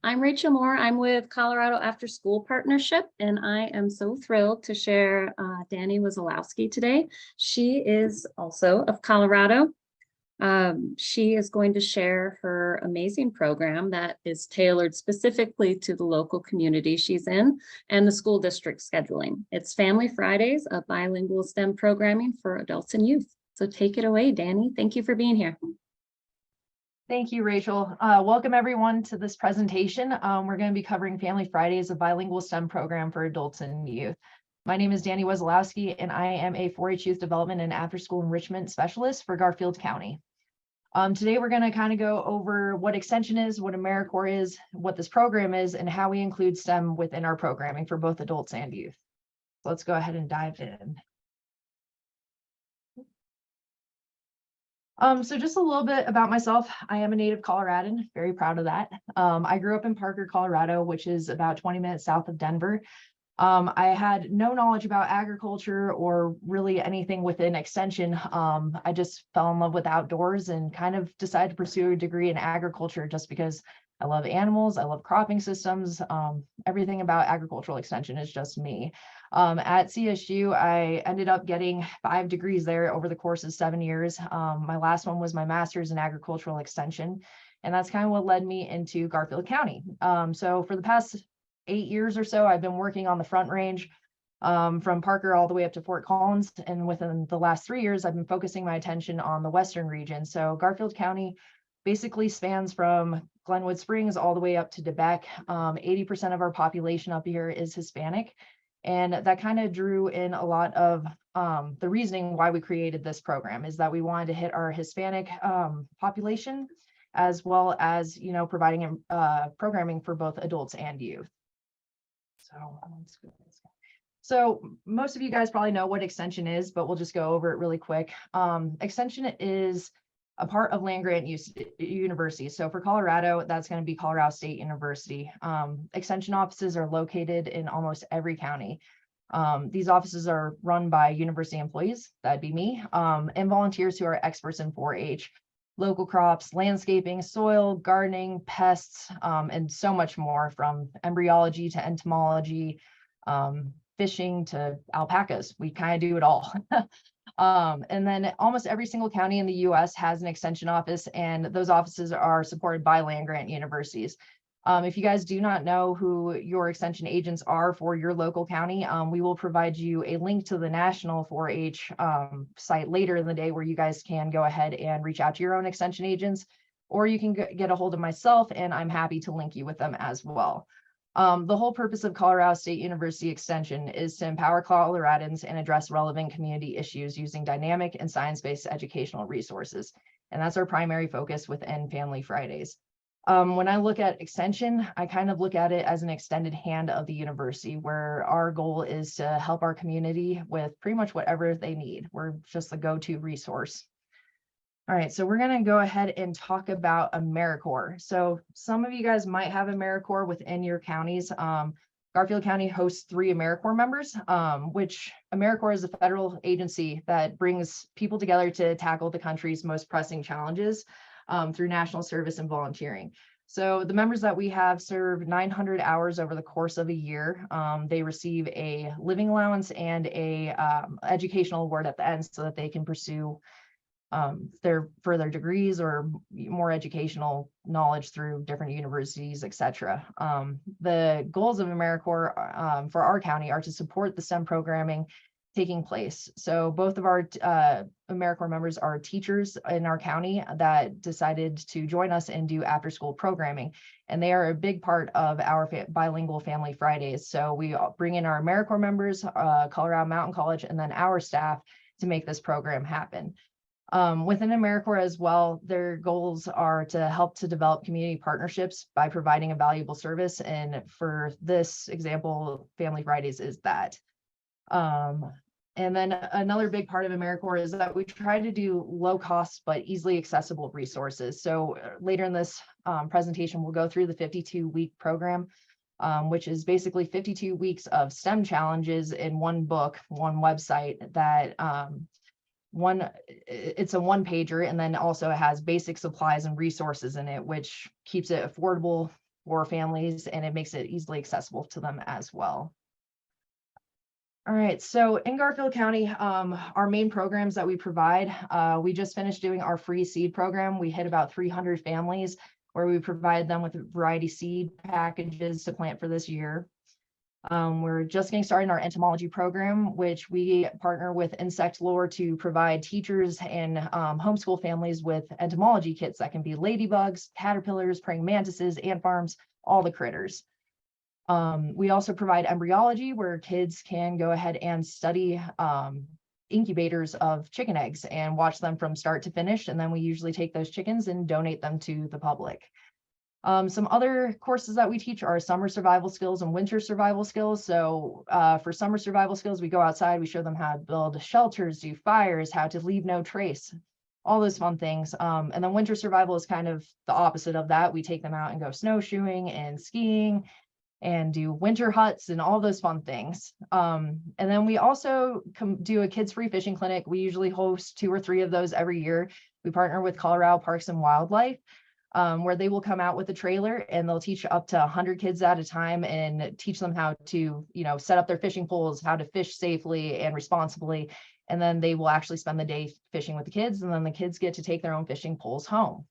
I'm Rachel Moore. I'm with Colorado Afterschool Partnership, and I am so thrilled to share Dani Wesolowski today. She is also of Colorado. She is going to share her amazing program that is tailored specifically to the local community she's in and the school district scheduling. It's Family Fridays, a bilingual STEM programming for adults and youth. So take it away, Dani. Thank you for being here. Thank you, Rachel. Welcome everyone to this presentation. We're going to be covering Family Fridays, a bilingual STEM program for adults and youth. My name is Dani Wesolowski, and I am a 4-H Youth Development and After-School Enrichment Specialist for Garfield County. Today, we're going to kind of go over what Extension is, what AmeriCorps is, what this program is, and how we include STEM within our programming for both adults and youth. So let's go ahead and dive in. So just a little bit about myself. I am a native Coloradan, very proud of that. I grew up in Parker, Colorado, which is about 20 minutes south of Denver. I had no knowledge about agriculture or really anything within Extension. I just fell in love with outdoors and kind of decided to pursue a degree in agriculture just because I love animals, I love cropping systems. Everything about agricultural Extension is just me. At CSU, I ended up getting 5 degrees there over the course of 7 years. My last one was my master's in agricultural extension, and that's kind of what led me into Garfield County. So for the past 8 years or so, I've been working on the Front Range from Parker all the way up to Fort Collins. And within the last 3 years, I've been focusing my attention on the Western region. So Garfield County basically spans from Glenwood Springs all the way up to DeBeck. 80% of our population up here is Hispanic. And that kind of drew in a lot of the reasoning why we created this program is that we wanted to hit our Hispanic population, as well as, you know, providing programming for both adults and youth. So most of you guys probably know what Extension is, but we'll just go over it really quick. Extension is a part of land-grant universities. So for Colorado, that's going to be Colorado State University. Extension offices are located in almost every county. These offices are run by university employees, that'd be me, and volunteers who are experts in 4-H, local crops, landscaping, soil, gardening, pests, and so much more, from embryology to entomology, fishing to alpacas. We kind of do it all. And then almost every single county in the US has an extension office, and those offices are supported by land-grant universities. If you guys do not know who your extension agents are for your local county, we will provide you a link to the national 4-H site later in the day where you guys can go ahead and reach out to your own extension agents, or you can get a hold of myself and I'm happy to link you with them as well. The whole purpose of Colorado State University Extension is to empower Coloradans and address relevant community issues using dynamic and science-based educational resources. And that's our primary focus within Family Fridays. When I look at Extension, I kind of look at it as an extended hand of the university, where our goal is to help our community with pretty much whatever they need. We're just the go-to resource. All right, so we're going to go ahead and talk about AmeriCorps. So some of you guys might have AmeriCorps within your counties. Garfield County hosts 3 AmeriCorps members, which AmeriCorps is a federal agency that brings people together to tackle the country's most pressing challenges through national service and volunteering. So the members that we have serve 900 hours over the course of a year. They receive a living allowance and a educational award at the end so that they can pursue their further degrees or more educational knowledge through different universities, etc. The goals of AmeriCorps for our county are to support the STEM programming taking place. So both of our AmeriCorps members are teachers in our county that decided to join us and do after-school programming, and they are a big part of our bilingual Family Fridays. So we bring in our AmeriCorps members, Colorado Mountain College, and then our staff to make this program happen. Within AmeriCorps as well, their goals are to help to develop community partnerships by providing a valuable service. And for this example, Family Fridays is that. And then another big part of AmeriCorps is that we try to do low cost but easily accessible resources. So later in this presentation, we'll go through the 52-week program, which is basically 52 weeks of STEM challenges in one book, one website that it's a one-pager, and then also it has basic supplies and resources in it, which keeps it affordable for families, and it makes it easily accessible to them as well. All right, so in Garfield County, our main programs that we provide, we just finished doing our free seed program. We hit about 300 families where we provide them with a variety seed packages to plant for this year. We're just getting started in our entomology program, which we partner with Insect Lore to provide teachers and homeschool families with entomology kits that can be ladybugs, caterpillars, praying mantises, ant farms, all the critters. We also provide embryology, where kids can go ahead and study incubators of chicken eggs and watch them from start to finish. And then we usually take those chickens and donate them to the public. Some other courses that we teach are summer survival skills and winter survival skills. So for summer survival skills, we go outside, we show them how to build shelters, do fires, how to leave no trace, all those fun things. And then winter survival is kind of the opposite of that. We take them out and go snowshoeing and skiing and do winter huts and all those fun things. And then we also do a kids free fishing clinic. We usually host 2 or 3 of those every year. We partner with Colorado Parks and Wildlife, where they will come out with a trailer and they'll teach up to 100 kids at a time and teach them how to, set up their fishing poles, how to fish safely and responsibly. And then they will actually spend the day fishing with the kids, and then the kids get to take their own fishing poles home.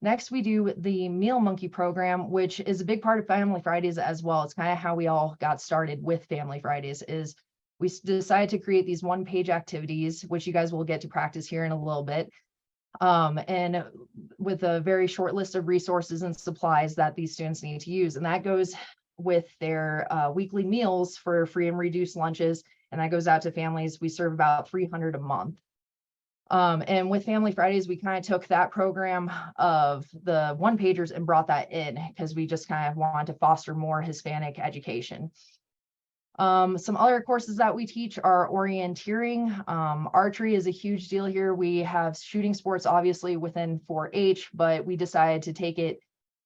Next, we do the Meal Monkey program, which is a big part of Family Fridays as well. It's kind of how we all got started with Family Fridays. Is we decided to create these one-page activities, which you guys will get to practice here in a little bit, and with a very short list of resources and supplies that these students need to use. And that goes with their weekly meals for free and reduced lunches, and that goes out to families. We serve about 300 a month. And with Family Fridays, we kind of took that program of the one-pagers and brought that in because we just kind of wanted to foster more Hispanic education. Some other courses that we teach are orienteering. Archery is a huge deal here. We have shooting sports, obviously, within 4-H, but we decided to take it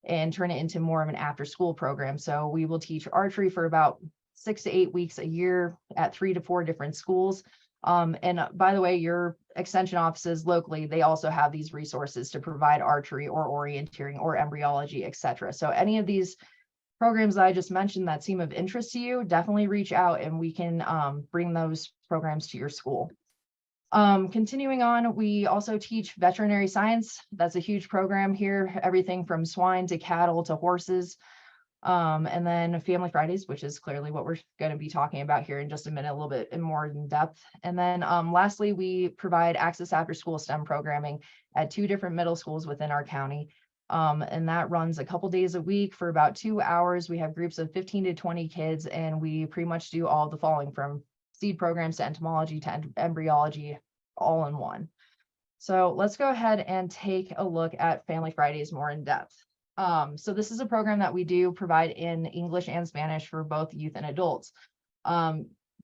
and turn it into more of an after-school program. So we will teach archery for about 6 to 8 weeks a year at 3 to 4 different schools. And by the way, your extension offices locally, they also have these resources to provide archery or orienteering or embryology, etc. So any of these programs that I just mentioned that seem of interest to you, definitely reach out and we can bring those programs to your school. Continuing on, we also teach veterinary science. That's a huge program here, everything from swine to cattle to horses. And then Family Fridays, which is clearly what we're going to be talking about here in just a minute, a little bit more in depth. And then lastly, we provide access after school STEM programming at 2 different middle schools within our county. And that runs a couple days a week for about 2 hours. We have groups of 15 to 20 kids, and we pretty much do all the following from seed programs to entomology to embryology all in one. So let's go ahead and take a look at Family Fridays more in depth. So this is a program that we do provide in English and Spanish for both youth and adults.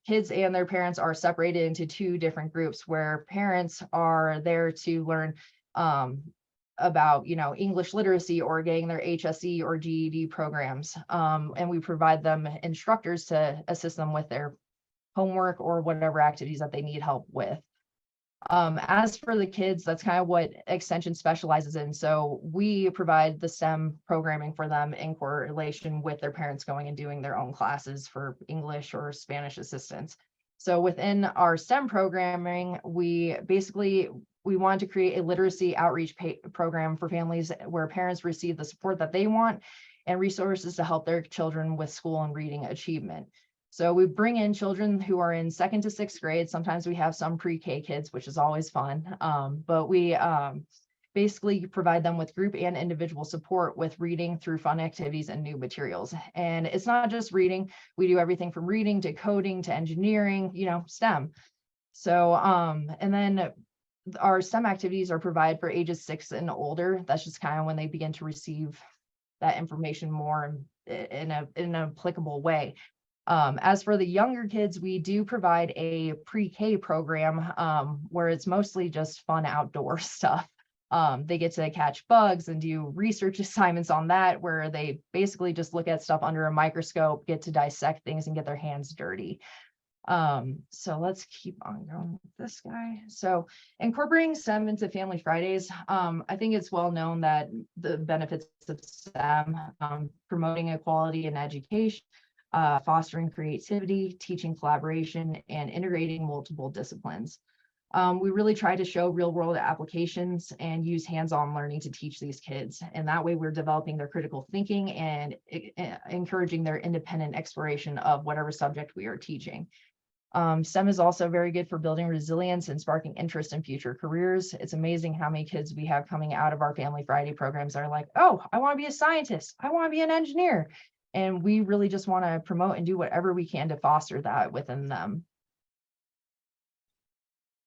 Kids and their parents are separated into 2 different groups where parents are there to learn about, English literacy or getting their HSE or GED programs. And we provide them instructors to assist them with their homework or whatever activities that they need help with. As for the kids, that's kind of what Extension specializes in. So we provide the STEM programming for them in correlation with their parents going and doing their own classes for English or Spanish assistance. So within our STEM programming, we wanted to create a literacy outreach program for families where parents receive the support that they want and resources to help their children with school and reading achievement. So we bring in children who are in 2nd to 6th grade. Sometimes we have some pre-K kids, which is always fun. But we basically provide them with group and individual support with reading through fun activities and new materials. And it's not just reading. We do everything from reading to coding to engineering, STEM. So, and then our STEM activities are provided for ages 6 and older. That's just kind of when they begin to receive that information more in an applicable way. As for the younger kids, we do provide a pre-K program where it's mostly just fun outdoor stuff. They get to catch bugs and do research assignments on that, where they basically just look at stuff under a microscope, get to dissect things and get their hands dirty. So let's keep on going with this guy. So incorporating STEM into Family Fridays. I think it's well known that the benefits of STEM, promoting equality in education, fostering creativity, teaching collaboration, and integrating multiple disciplines. We really try to show real world applications and use hands-on learning to teach these kids. And that way we're developing their critical thinking and encouraging their independent exploration of whatever subject we are teaching. STEM is also very good for building resilience and sparking interest in future careers. It's amazing how many kids we have coming out of our Family Friday programs are like, oh, I want to be a scientist. I want to be an engineer. And we really just want to promote and do whatever we can to foster that within them.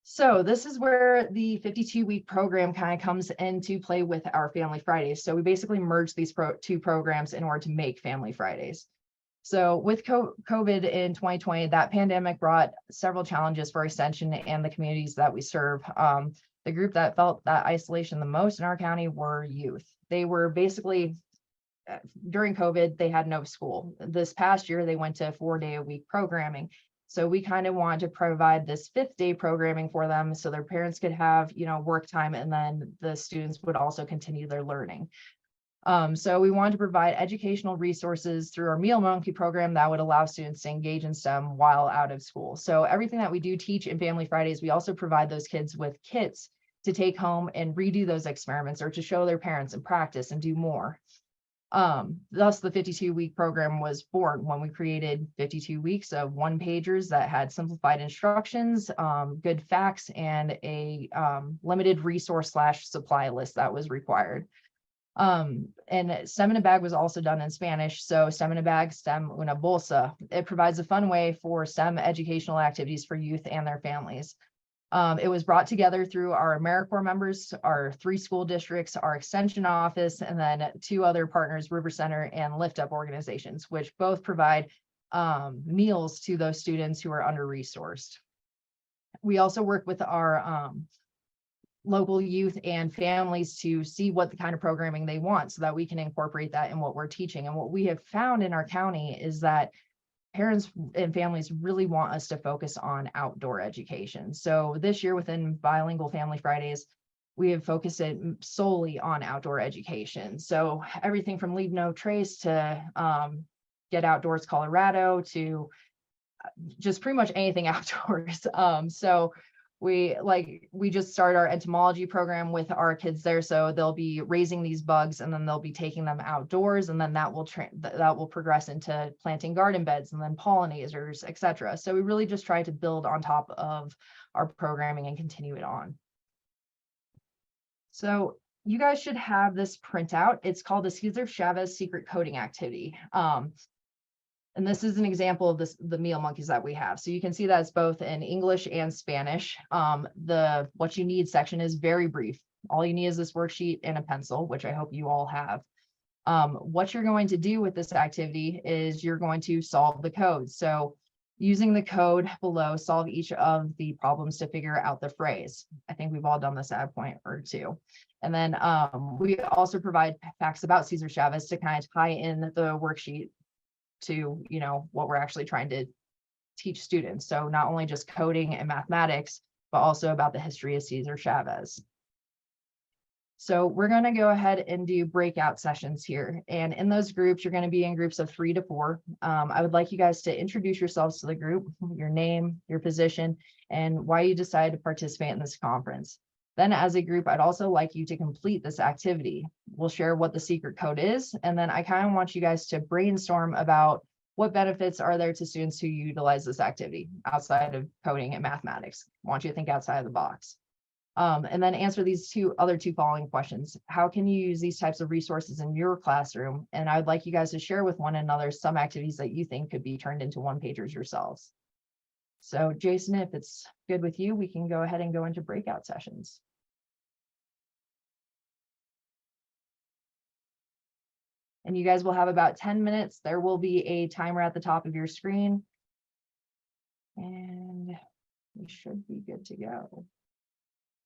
So this is where the 52-week program kind of comes into play with our Family Fridays. So we basically merged these two programs in order to make Family Fridays. So with COVID in 2020, that pandemic brought several challenges for Extension and the communities that we serve. The group that felt that isolation the most in our county were youth. They were basically, during COVID, they had no school. This past year, they went to 4-day-a-week programming. So we kind of wanted to provide this 5th-day programming for them so their parents could have, work time, and then the students would also continue their learning. So we wanted to provide educational resources through our Meal Monkey program that would allow students to engage in STEM while out of school. So everything that we do teach in Family Fridays, we also provide those kids with kits to take home and redo those experiments or to show their parents and practice and do more. Thus the 52-week program was born when we created 52 weeks of 1-pagers that had simplified instructions, good facts, and a limited resource / supply list that was required. And STEM in a Bag was also done in Spanish. So STEM in a Bag, STEM una bolsa. It provides a fun way for STEM educational activities for youth and their families. It was brought together through our AmeriCorps members, our 3 school districts, our extension office, and then 2 other partners, River Center and Lift Up organizations, which both provide meals to those students who are under-resourced. We also work with our local youth and families to see what the kind of programming they want so that we can incorporate that in what we're teaching. And what we have found in our county is that parents and families really want us to focus on outdoor education. So this year within Bilingual Family Fridays, we have focused it solely on outdoor education. So everything from Leave No Trace to Get Outdoors Colorado to just pretty much anything outdoors. So we just started our entomology program with our kids there. So they'll be raising these bugs and then they'll be taking them outdoors, and then that will progress into planting garden beds and then pollinators, etc. So we really just try to build on top of our programming and continue it on. So you guys should have this printout. It's called the Cesar Chavez Secret Coding Activity. And this is an example of the meal monkeys that we have. So you can see that it's both in English and Spanish. The what you need section is very brief. All you need is this worksheet and a pencil, which I hope you all have. What you're going to do with this activity is you're going to solve the code. So using the code below, solve each of the problems to figure out the phrase. I think we've all done this at a point or two. And then we also provide facts about Cesar Chavez to kind of tie in the worksheet to what we're actually trying to teach students. So not only just coding and mathematics, but also about the history of Cesar Chavez. So we're going to go ahead and do breakout sessions here. And in those groups, you're going to be in groups of 3 to 4. I would like you guys to introduce yourselves to the group, your name, your position, and why you decided to participate in this conference. Then as a group, I'd also like you to complete this activity. We'll share what the secret code is. And then I kind of want you guys to brainstorm about what benefits are there to students who utilize this activity outside of coding and mathematics. I want you to think outside of the box. And then answer these other two following questions. How can you use these types of resources in your classroom? And I would like you guys to share with one another some activities that you think could be turned into 1-pagers yourselves. So Jason, if it's good with you, we can go ahead and go into breakout sessions. And you guys will have about 10 minutes. There will be a timer at the top of your screen. And we should be good to go.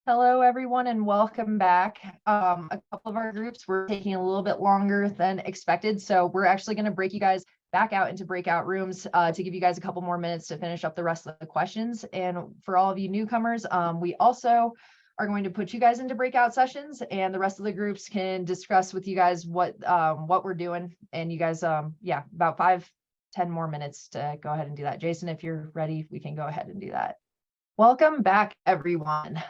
Hello, everyone, and welcome back. A couple of our groups were taking a little bit longer than expected. So we're actually going to break you guys back out into breakout rooms to give you guys a couple more minutes to finish up the rest of the questions. And for all of you newcomers, we also are going to put you guys into breakout sessions, and the rest of the groups can discuss with you guys what we're doing. And you guys, yeah, about 5-10 more minutes to go ahead and do that. Jason, if you're ready, we can go ahead and do that. Welcome back, everyone.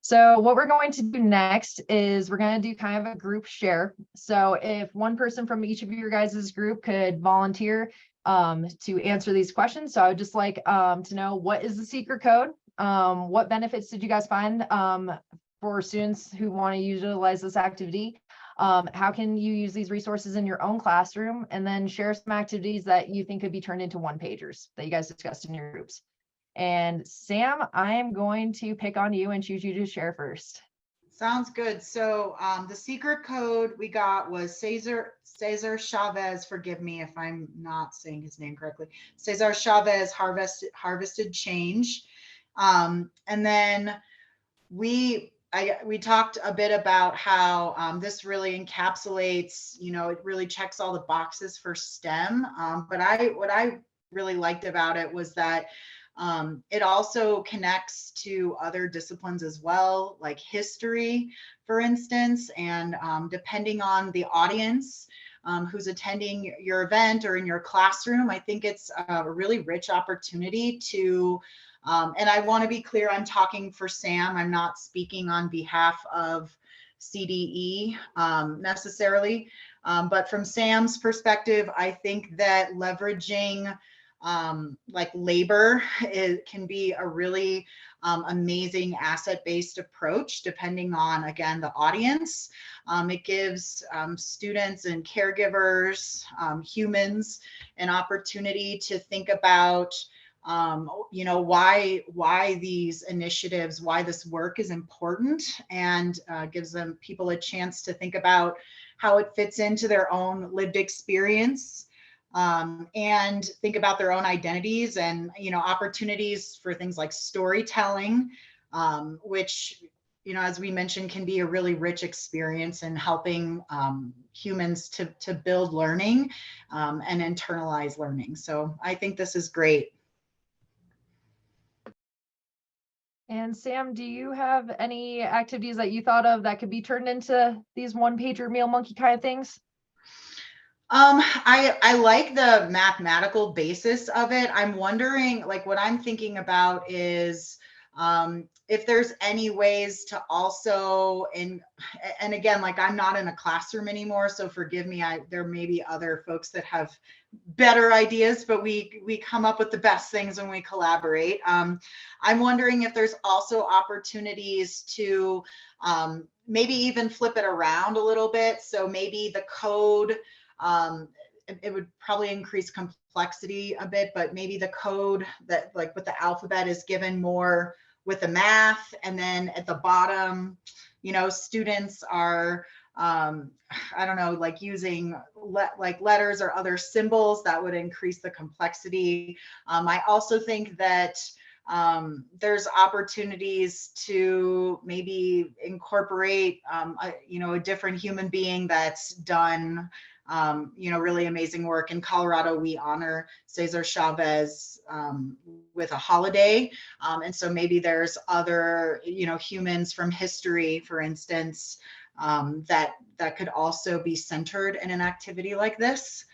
So what we're going to do next is we're going to do kind of a group share. So if one person from each of your guys' group could volunteer to answer these questions. So I would just like to know, what is the secret code? What benefits did you guys find for students who want to utilize this activity? How can you use these resources in your own classroom? And then share some activities that you think could be turned into one-pagers that you guys discussed in your groups. And Sam, I am going to pick on you and choose you to share first. Sounds good. So the secret code we got was Cesar Chavez, forgive me if I'm not saying his name correctly, Cesar Chavez harvested change. And then we talked a bit about how this really encapsulates, it really checks all the boxes for STEM. But what I really liked about it was that it also connects to other disciplines as well, like history, for instance, and depending on the audience who's attending your event or in your classroom, I think it's a really rich opportunity to, and I want to be clear, I'm talking for Sam, I'm not speaking on behalf of CDE necessarily, but from Sam's perspective, I think that leveraging like labor, it can be a really amazing asset-based approach depending on, again, the audience. It gives students and caregivers, humans, an opportunity to think about why these initiatives, why this work is important, and gives people a chance to think about how it fits into their own lived experience. And think about their own identities and, opportunities for things like storytelling, which, as we mentioned, can be a really rich experience in helping humans to build learning and internalize learning. So I think this is great. And Sam, do you have any activities that you thought of that could be turned into these one-pager meal monkey kind of things? I like the mathematical basis of it. I'm wondering, like, what I'm thinking about is if there's any ways to also, and again, like, I'm not in a classroom anymore, so forgive me, there may be other folks that have better ideas, but we come up with the best things when we collaborate. I'm wondering if there's also opportunities to maybe even flip it around a little bit. So maybe the code, it would probably increase complexity a bit, but maybe the code that, like with the alphabet, is given more with the math, and then at the bottom, students are I don't know, like using like letters or other symbols that would increase the complexity. I also think that there's opportunities to maybe incorporate a different human being that's done really amazing work. In Colorado, we honor Cesar Chavez with a holiday. And so maybe there's other, humans from history, for instance, that could also be centered in an activity like this.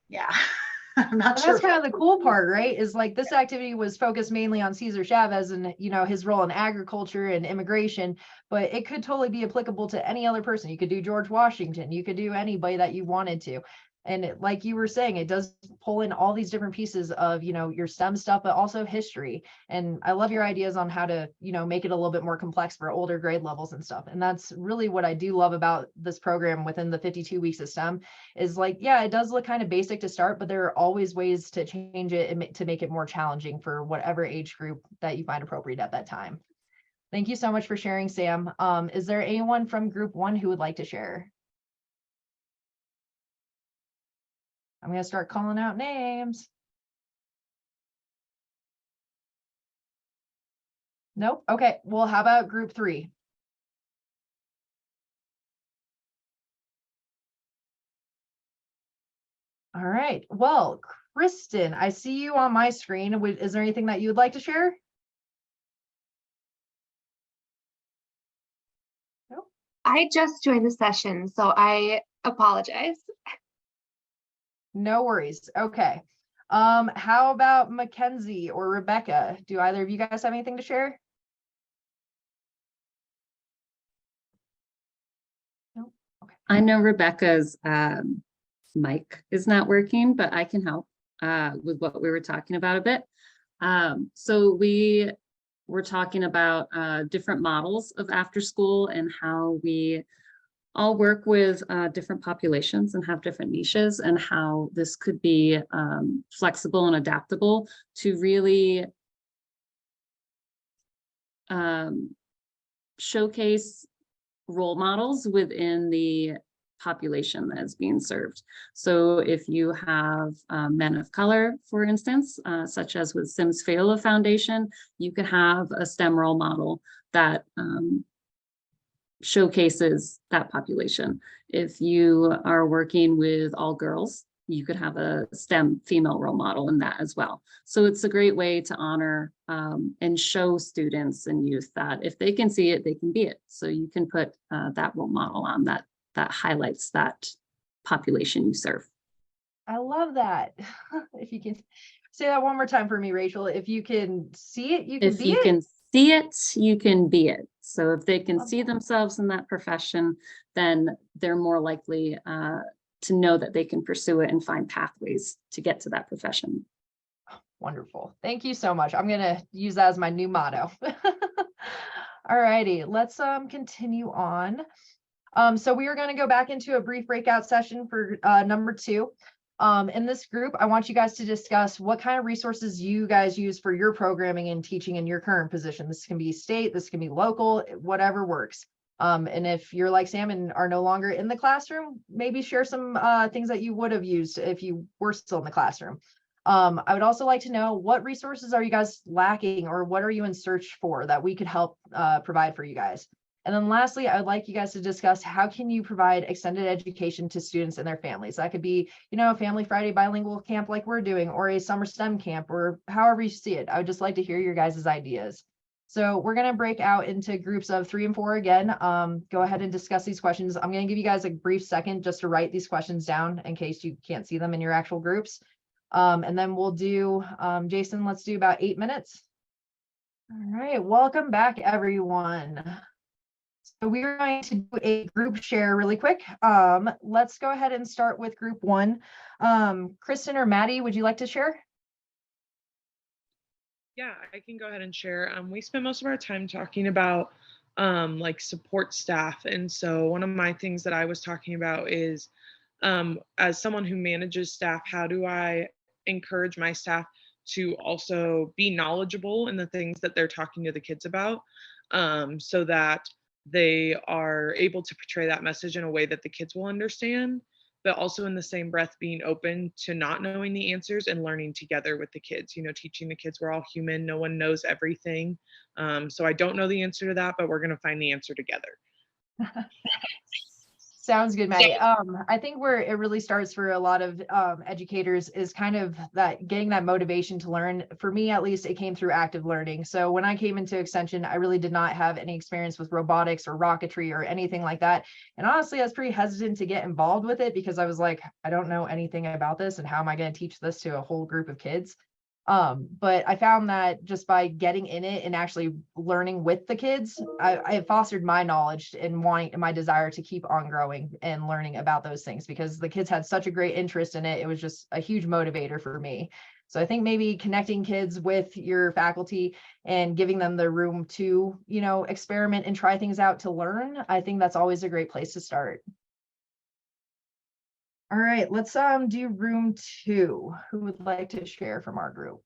Yeah. I'm not sure. That's kind of the cool part, right? Is like this activity was focused mainly on Cesar Chavez and, his role in agriculture and immigration, but it could totally be applicable to any other person. You could do George Washington, you could do anybody that you wanted to. And like you were saying, it does pull in all these different pieces of, your STEM stuff, but also history. And I love your ideas on how to, make it a little bit more complex for older grade levels and stuff. And that's really what I do love about this program within the 52 weeks of STEM is like, yeah, it does look kind of basic to start, but there are always ways to change it and to make it more challenging for whatever age group that you find appropriate at that time. Thank you so much for sharing, Sam. Is there anyone from group 1 who would like to share? I'm going to start calling out names. Nope. Okay. Well, how about group 3? All right. Well, Kristen, I see you on my screen. Is there anything that you would like to share? No? I just joined the session, so I apologize. No worries. Okay. How about Mackenzie or Rebecca? Do either of you guys have anything to share? No. Okay. I know Rebecca's mic is not working, but I can help with what we were talking about a bit. So we were talking about different models of after school and how we all work with different populations and have different niches, and how this could be flexible and adaptable to really showcase role models within the population that is being served. So if you have men of color, for instance, such as with Sims Fayula Foundation, you could have a STEM role model that showcases that population. If you are working with all girls, you could have a STEM female role model in that as well. So it's a great way to honor and show students and youth that if they can see it, they can be it. So you can put that role model on that highlights that population you serve. I love that. If you can say that one more time for me, Rachel. If you can see it, you can If be you it. can see it, you can be it. So if they can Love see that. themselves in that profession, then they're more likely to know that they can pursue it and find pathways to get to that profession. Wonderful. Thank you so much. I'm going to use that as my new motto. All righty, let's continue on. So we are going to go back into a brief breakout session for number 2. In this group, I want you guys to discuss what kind of resources you guys use for your programming and teaching in your current position. This can be state, this can be local, whatever works. And if you're like Sam and are no longer in the classroom, maybe share some things that you would have used if you were still in the classroom. I would also like to know, what resources are you guys lacking, or what are you in search for that we could help provide for you guys? And then lastly, I would like you guys to discuss, how can you provide extended education to students and their families? That could be, a Family Friday bilingual camp like we're doing, or a summer STEM camp, or however you see it. I would just like to hear your guys' ideas. So we're going to break out into groups of 3 and 4 again. Go ahead and discuss these questions. I'm going to give you guys a brief second just to write these questions down in case you can't see them in your actual groups. And then we'll do, Jason, let's do about 8 minutes. All right, welcome back, everyone. So we're going to do a group share really quick. Let's go ahead and start with group 1. Kristen or Maddie, would you like to share? Yeah, I can go ahead and share. We spend most of our time talking about like support staff. And so one of my things that I was talking about is, as someone who manages staff, how do I encourage my staff to also be knowledgeable in the things that they're talking to the kids about, so that they are able to portray that message in a way that the kids will understand, but also in the same breath being open to not knowing the answers and learning together with the kids, teaching the kids we're all human, no one knows everything. So I don't know the answer to that, but we're going to find the answer together. Sounds good, Maddie. I think where it really starts for a lot of educators is kind of that getting that motivation to learn. For me, at least, it came through active learning. So when I came into Extension, I really did not have any experience with robotics or rocketry or anything like that. And honestly, I was pretty hesitant to get involved with it because I was like, I don't know anything about this, and how am I going to teach this to a whole group of kids? But I found that just by getting in it and actually learning with the kids, I fostered my knowledge and my desire to keep on growing and learning about those things, because the kids had such a great interest in it. It was just a huge motivator for me. So I think maybe connecting kids with your faculty and giving them the room to, experiment and try things out to learn, I think that's always a great place to start. All right, let's do room 2. Who would like to share from our group?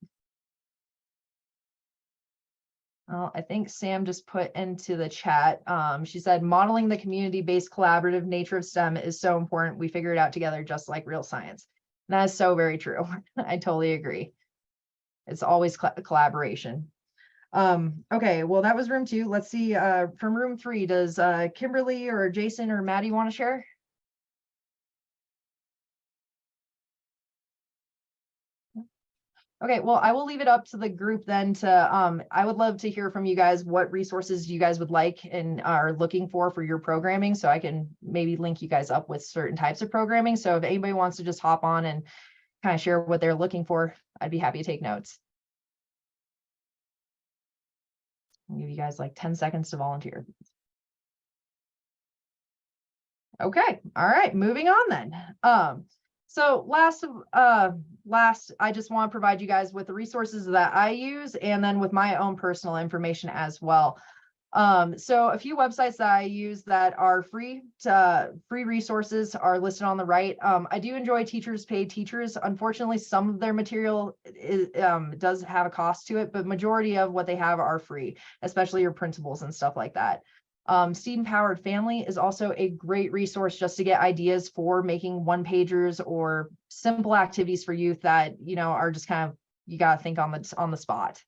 Well, I think Sam just put into the chat. She said, modeling the community-based collaborative nature of STEM is so important. We figure it out together, just like real science. And that is so very true. I totally agree. It's always collaboration. Okay, well, that was room 2. Let's see, from room 3, does Kimberly or Jason or Maddie want to share? Okay, well, I will leave it up to the group then to, I would love to hear from you guys what resources you guys would like and are looking for your programming. So I can maybe link you guys up with certain types of programming. So if anybody wants to just hop on and kind of share what they're looking for, I'd be happy to take notes. I'll give you guys like 10 seconds to volunteer. Okay, all right, moving on then. So last, I just want to provide you guys with the resources that I use and then with my own personal information as well. So a few websites that I use that are free resources are listed on the right. I do enjoy Teachers Pay Teachers. Unfortunately, some of their material does have a cost to it, but majority of what they have are free, especially your printables and stuff like that. Student Powered Family is also a great resource just to get ideas for making one-pagers or simple activities for youth that, you know, are just kind of, you got to think on the spot.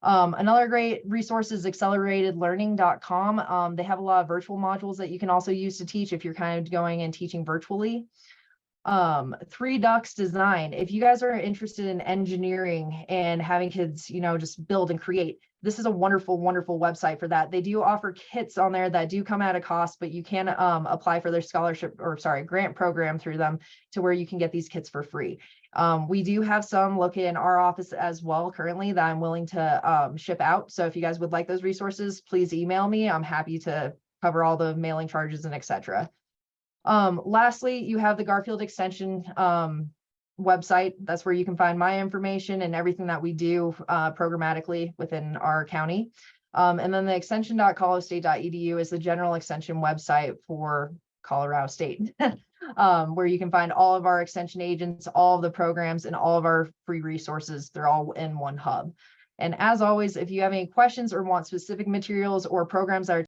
Another great resource is acceleratedlearning.com. They have a lot of virtual modules that you can also use to teach if you're kind of going and teaching virtually. Three Ducks Design. If you guys are interested in engineering and having kids, you know, just build and create, this is a wonderful, wonderful website for that. They do offer kits on there that do come at a cost, but you can apply for their scholarship or grant program through them to where you can get these kits for free. We do have some located in our office as well currently that I'm willing to ship out. So if you guys would like those resources, please email me. I'm happy to cover all the mailing charges and etc. Lastly, you have the Garfield Extension website. That's where you can find my information and everything that we do programmatically within our county. And then the extension.colorado.state.edu is the general extension website for Colorado State, where you can find all of our extension agents, all of the programs, and all of our free resources. They're all in one hub. And as always, if you have any questions or want specific materials or programs that are